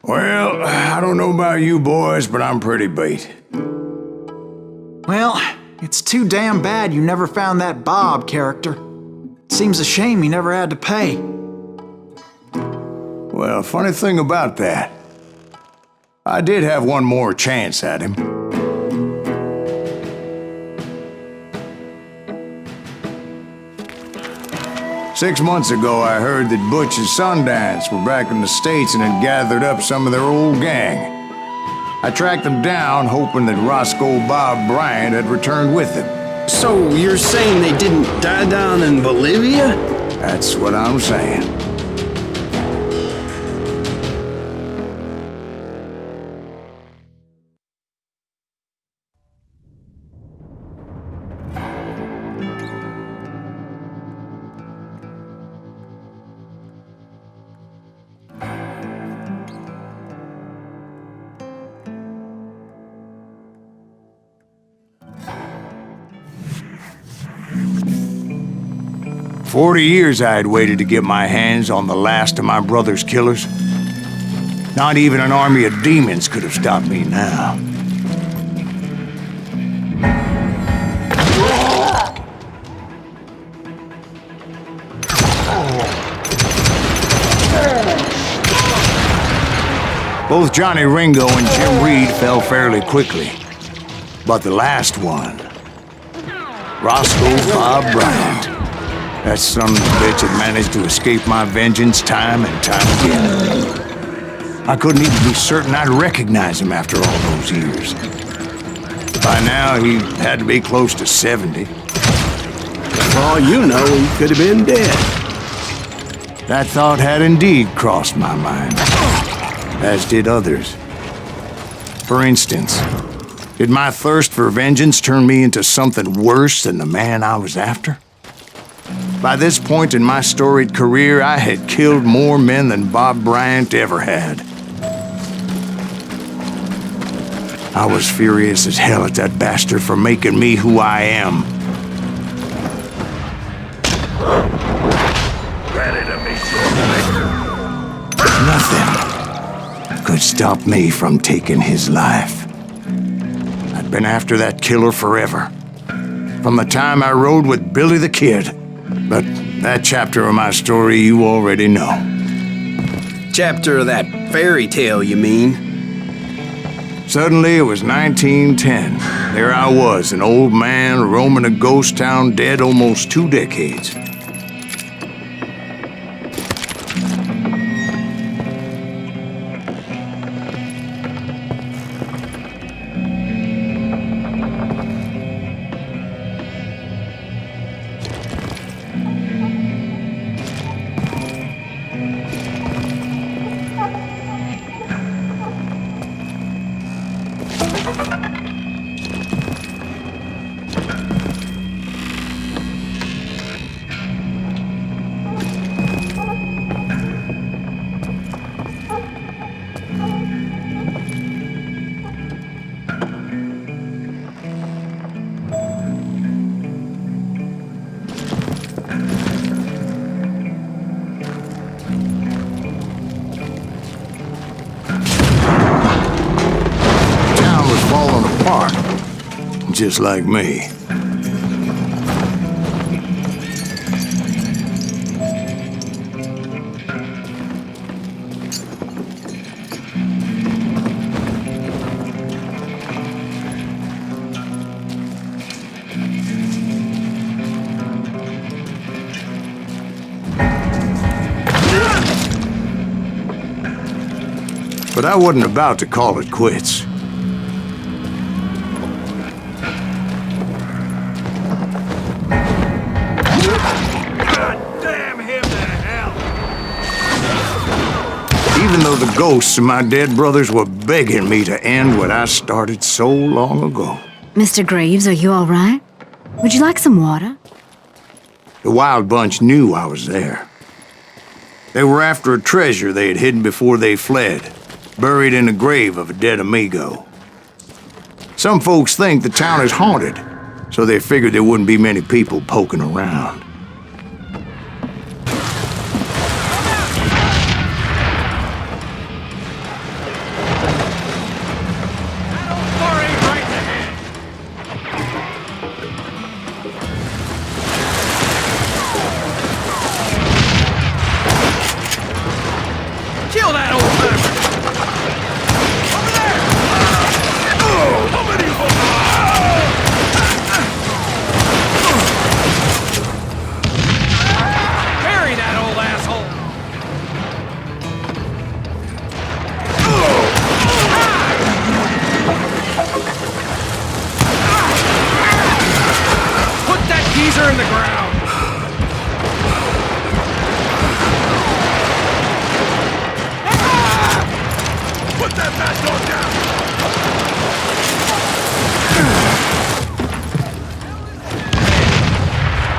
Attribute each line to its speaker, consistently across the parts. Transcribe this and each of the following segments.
Speaker 1: Well, I don't know about you boys, but I'm pretty beat.
Speaker 2: Well, it's too damn bad you never found that Bob character. Seems a shame he never had to pay.
Speaker 1: Well, funny thing about that, I did have one more chance at him. Six months ago, I heard that Butch and Sundance were back in the States and had gathered up some of their old gang. I tracked them down, hoping that Roscoe Bob Bryant had returned with them.
Speaker 3: So you're saying they didn't die down in Bolivia?
Speaker 1: That's what I'm saying. 40 years I had waited to get my hands on the last of my brother's killers. Not even an army of demons could have stopped me now. Both Johnny Ringo and Jim Reed fell fairly quickly. But the last one, Roscoe Bob Bryant, that son of a bitch had managed to escape my vengeance time and time again. I couldn't even be certain I'd recognize him after all those years. By now, he had to be close to 70.
Speaker 3: For all you know, he could have been dead.
Speaker 1: That thought had indeed crossed my mind, as did others. For instance, did my thirst for vengeance turn me into something worse than the man I was after? By this point in my storied career, I had killed more men than Bob Bryant ever had. I was furious as hell at that bastard for making me who I am. Nothing could stop me from taking his life. I'd been after that killer forever, from the time I rode with Billy the Kid. But that chapter of my story you already know.
Speaker 3: Chapter of that fairy tale, you mean?
Speaker 1: Suddenly it was 1910. There I was, an old man roaming a ghost town dead almost 2 decades. Just like me. But I wasn't about to call it quits. Even though the ghosts of my dead brothers were begging me to end what I started so long ago.
Speaker 4: Mr. Graves, are you all right? Would you like some water?
Speaker 1: The Wild Bunch knew I was there. They were after a treasure they had hidden before they fled, buried in the grave of a dead amigo. Some folks think the town is haunted, so they figured there wouldn't be many people poking around.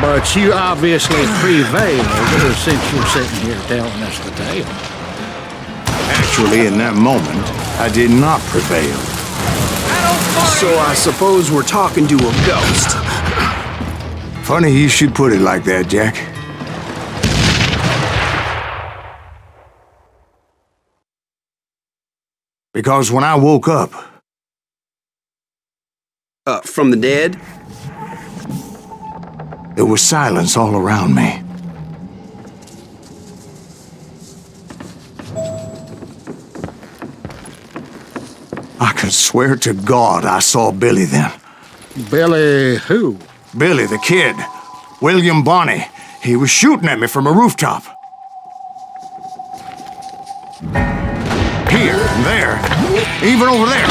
Speaker 5: But you obviously prevailed since you're sitting here telling us the tale.
Speaker 1: Actually, in that moment, I did not prevail.
Speaker 3: So I suppose we're talking to a ghost.
Speaker 1: Funny you should put it like that, Jack. Because when I woke up,
Speaker 3: From the dead?
Speaker 1: there was silence all around me. I could swear to God I saw Billy then.
Speaker 5: Billy who?
Speaker 1: Billy, the kid. William Bonney. He was shooting at me from a rooftop. Here and there. Even over there.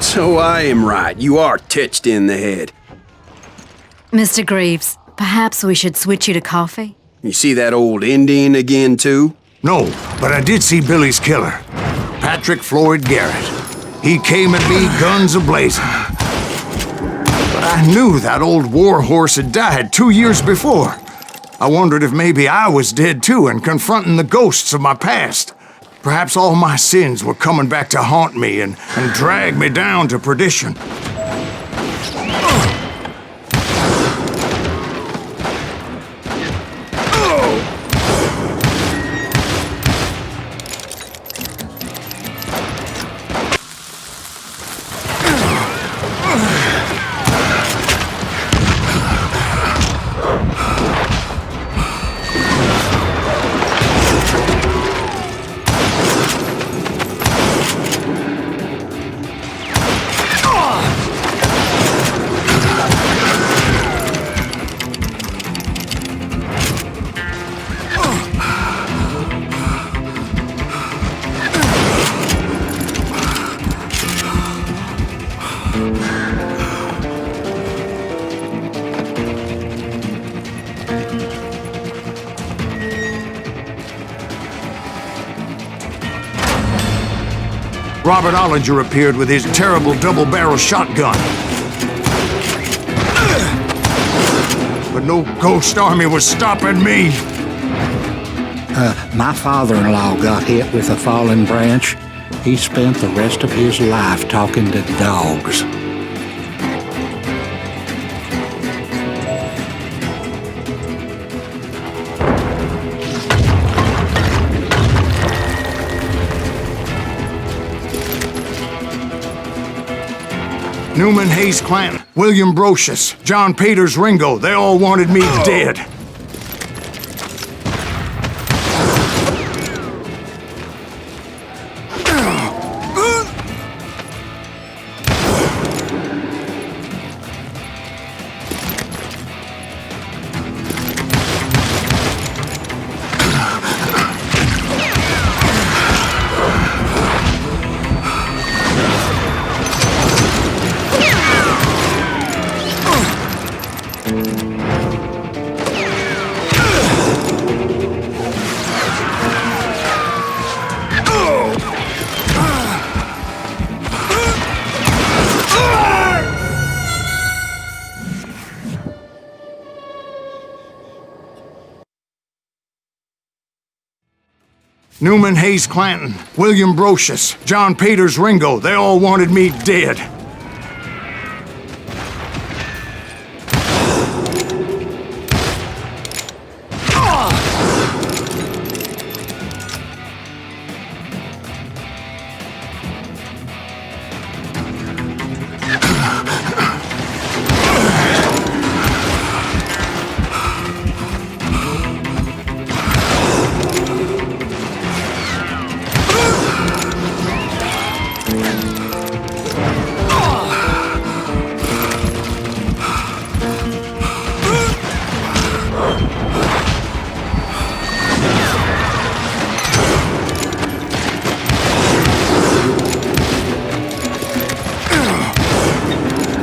Speaker 3: So I am right. You are titched in the head.
Speaker 4: Mr. Greaves, perhaps we should switch you to coffee?
Speaker 3: You see that old Indian again, too?
Speaker 1: No, but I did see Billy's killer. Patrick Floyd Garrett. He came at me guns a-blazing. But I knew that old war horse had died 2 years before. I wondered if maybe I was dead too and confronting the ghosts of my past. Perhaps all my sins were coming back to haunt me and drag me down to perdition. Robert Ollinger appeared with his terrible double-barrel shotgun. But no ghost army was stopping me.
Speaker 5: My father-in-law got hit with a fallen branch. He spent the rest of his life talking to dogs.
Speaker 1: Newman Hayes Clanton, William Brocious, John Peters Ringo, they all wanted me dead. Newman Hayes Clanton, William Brocious, John Peters Ringo, they all wanted me dead.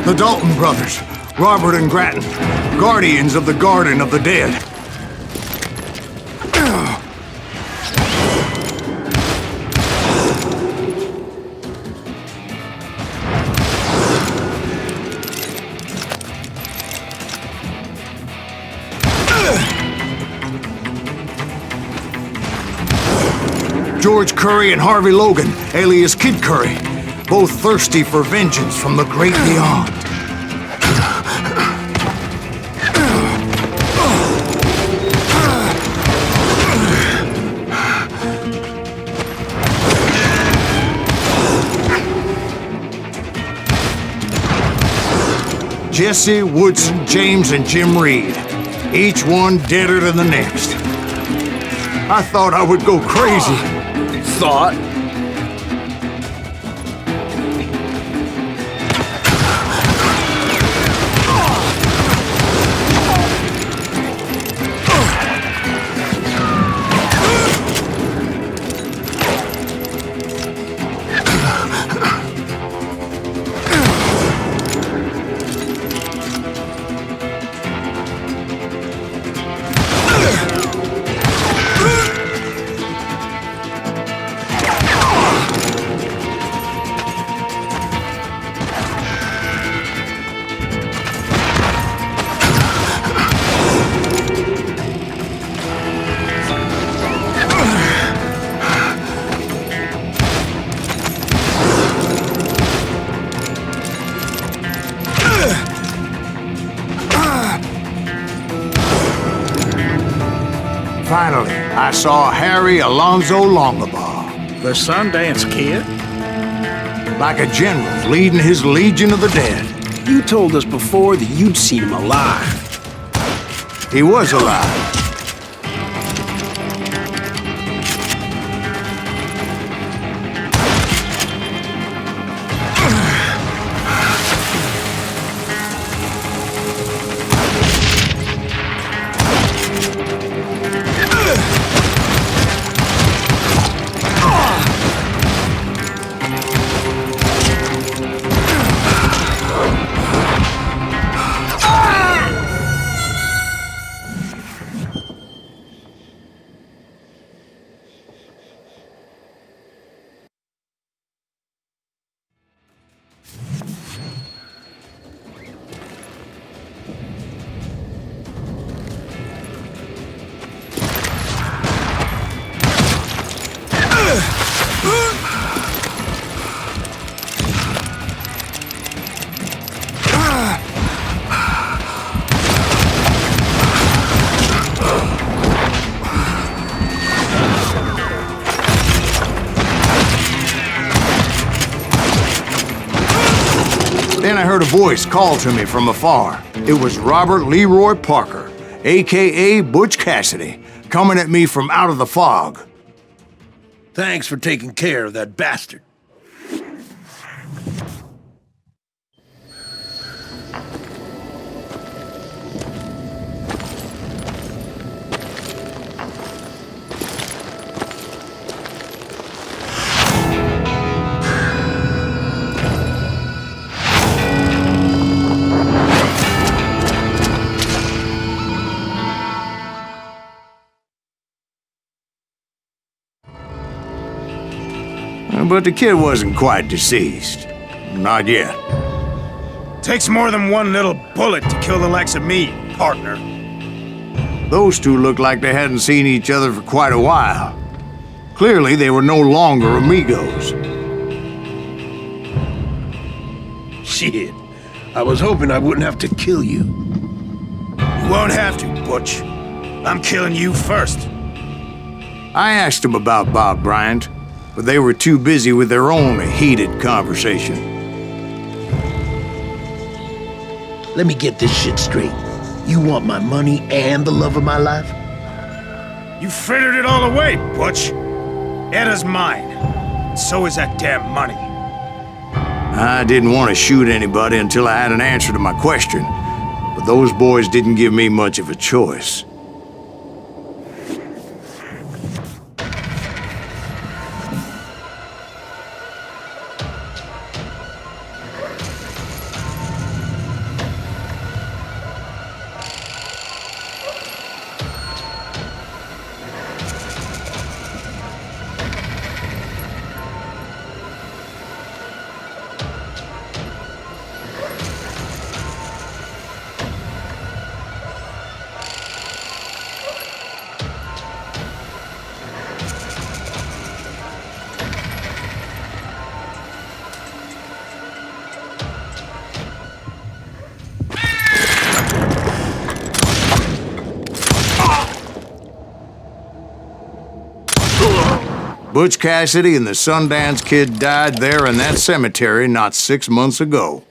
Speaker 1: The Dalton brothers, Robert and Grattan, guardians of the Garden of the Dead. George Curry and Harvey Logan, alias Kid Curry, both thirsty for vengeance from the great beyond. Jesse, Woodson, James, and Jim Reed, each one deader than the next. I thought I would go crazy.
Speaker 3: Thought?
Speaker 1: Finally, I saw Harry Alonzo Longabaugh,
Speaker 5: The Sundance Kid?
Speaker 1: like a general leading his legion of the dead.
Speaker 3: You told us before that you'd seen him alive.
Speaker 1: He was alive. Then I heard a voice call to me from afar. It was Robert Leroy Parker, a.k.a. Butch Cassidy, coming at me from out of the fog.
Speaker 6: Thanks for taking care of that bastard.
Speaker 1: But the kid wasn't quite deceased. Not yet.
Speaker 7: Takes more than one little bullet to kill the likes of me, partner.
Speaker 1: Those two looked like they hadn't seen each other for quite a while. Clearly, they were no longer amigos.
Speaker 6: Shit. I was hoping I wouldn't have to kill you.
Speaker 7: You won't have to, Butch. I'm killing you first.
Speaker 1: I asked them about Bob Bryant, but they were too busy with their own heated conversation.
Speaker 6: Let me get this shit straight. You want my money and the love of my life?
Speaker 7: You frittered it all away, Butch. Eda's mine. And so is that damn money.
Speaker 1: I didn't want to shoot anybody until I had an answer to my question, but those boys didn't give me much of a choice. Butch Cassidy and the Sundance Kid died there in that cemetery not 6 months ago.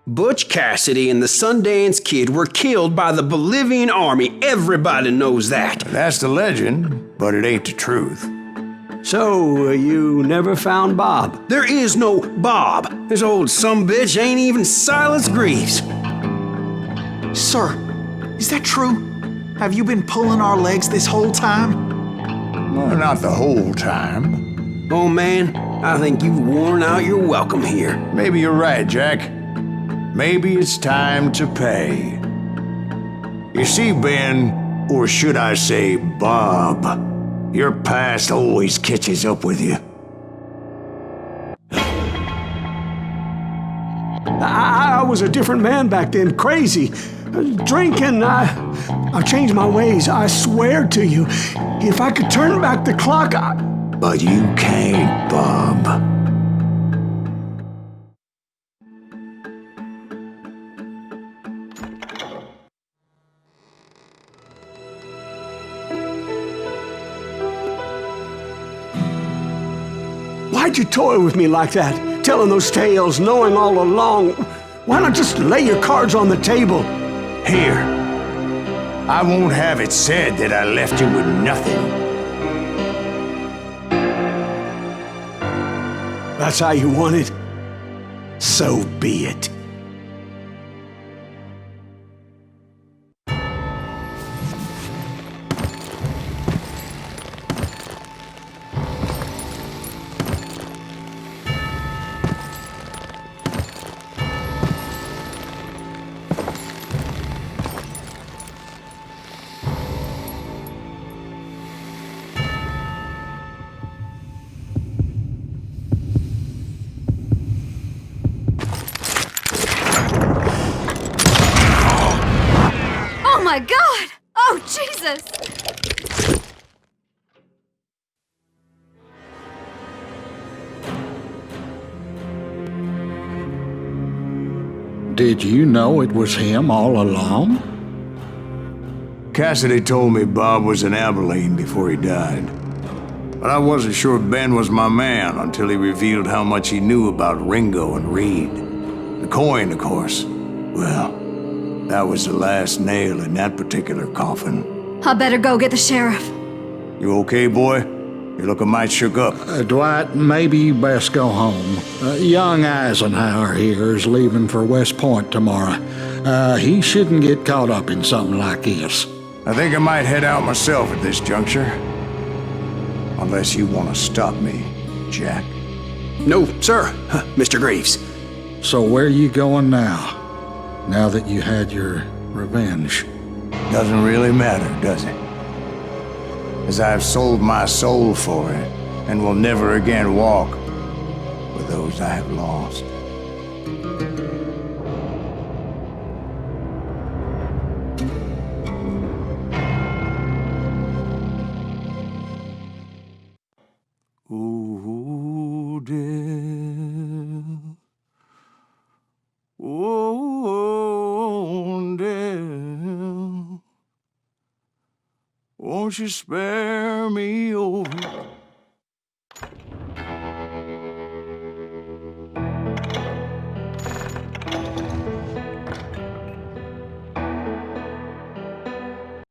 Speaker 3: Butch Cassidy and the Sundance Kid were killed by the Bolivian army. Everybody knows that.
Speaker 1: That's the legend, but it ain't the truth.
Speaker 8: So, you never found Bob?
Speaker 3: There is no Bob. This old sumbitch ain't even Silas Greaves.
Speaker 2: Sir, is that true? Have you been pulling our legs this whole time?
Speaker 1: Well, not the whole time.
Speaker 3: Oh man, I think you've worn out your welcome here.
Speaker 1: Maybe you're right, Jack. Maybe it's time to pay. You see, Ben, or should I say Bob, your past always catches up with you.
Speaker 8: I was a different man back then, crazy. Drinking, I've changed my ways, I swear to you. If I could turn back the clock,
Speaker 1: But you can't, Bob.
Speaker 8: Why'd you toy with me like that? Telling those tales, knowing all along. Why not just lay your cards on the table?
Speaker 1: Here. I won't have it said that I left you with nothing.
Speaker 8: That's how you want it? So be it.
Speaker 4: Oh my God! Oh, Jesus!
Speaker 5: Did you know it was him all along?
Speaker 1: Cassidy told me Bob was in Abilene before he died. But I wasn't sure Ben was my man until he revealed how much he knew about Ringo and Reed. The coin, of course. Well, that was the last nail in that particular coffin.
Speaker 4: I better go get the sheriff.
Speaker 1: You okay, boy? You're looking mighty shook up.
Speaker 5: Dwight, maybe you best go home. Young Eisenhower here is leaving for West Point tomorrow. He shouldn't get caught up in something like this.
Speaker 1: I think I might head out myself at this juncture. Unless you want to stop me, Jack.
Speaker 3: No, sir, Mr. Greaves.
Speaker 5: So where you going now? Now that you had your revenge?
Speaker 1: Doesn't really matter, does it? As I've sold my soul for it, and will never again walk with those I have lost. Ooh, dear. Oh, dear. Won't you spare me over?